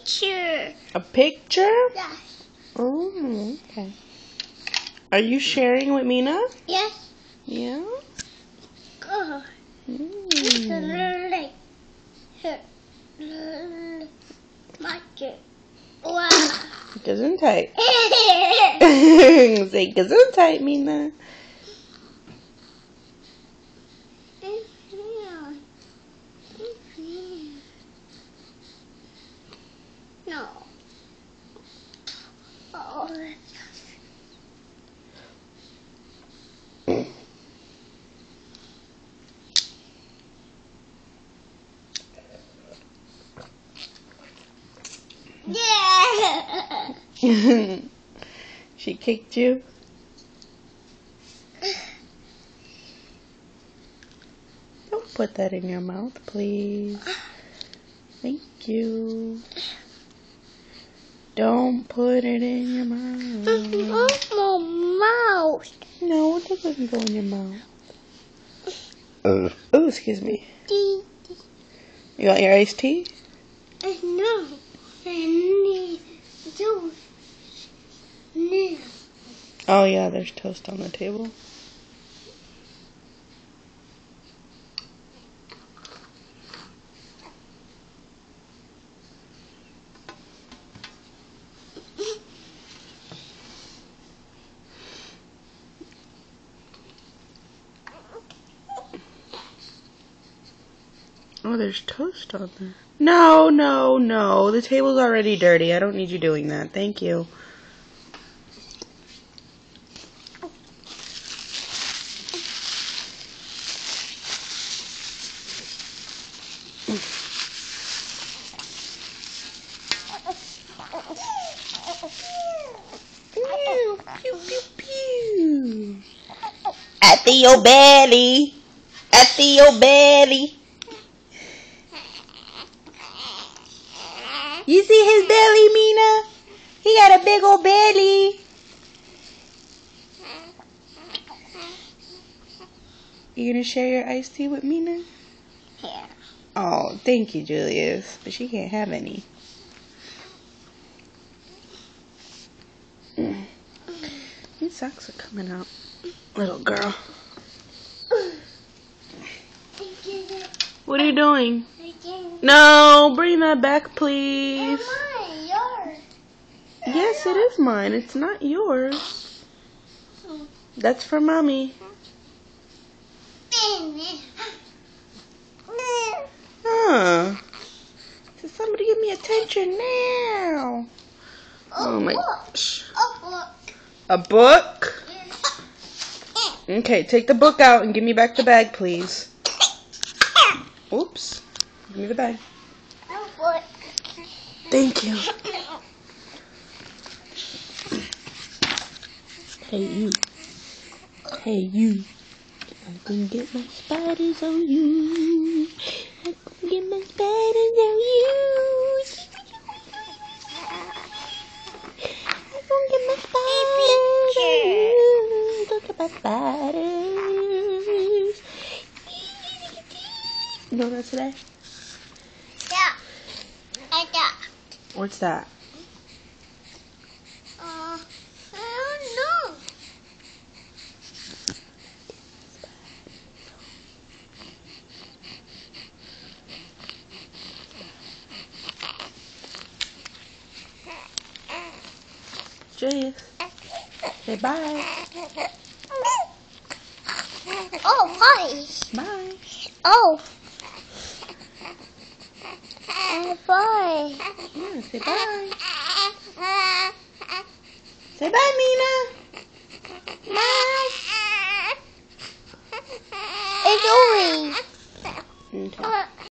picture. A picture? Yes. Oh, okay. Are you sharing with Mina? Yes. Yeah? Good. Wow. Gesundheit. Say Gesundheit, Mina. No. Oh. Yeah. She kicked you? Don't put that in your mouth, please. Thank you. Don't put it in your mouth. It's my mouth. No, it doesn't go in your mouth. Oh, excuse me. You want your iced tea? No. I need juice. No. Oh yeah, there's toast on the table. Oh, there's toast on there. No, no, no. The table's already dirty. I don't need you doing that. Thank you. Pew, pew, pew, pew. At your belly. At your belly. You see his belly, Mina? He got a big old belly. You gonna share your iced tea with Mina? Yeah. Oh, thank you, Julius. But she can't have any. These socks are coming out. Little girl. What are you doing? No, bring that back, please. Yours. Yes, it is mine. It's not yours. That's for Mommy. Huh. So somebody give me attention now. Oh my gosh. A book? Okay, take the book out and give me back the bag, please. Oops. Give me the bag. Thank you. Hey, you. Hey, you. I'm gonna get my spiders on you. I'm gonna get my spiders on you. I'm gonna get my spiders on you. Gonna get my spiders. You know that today? Yeah. I got. What's that? I don't know. Julius, say bye. Oh, hi. Bye. Oh. Bye. Yeah, say bye. Say bye, Mina.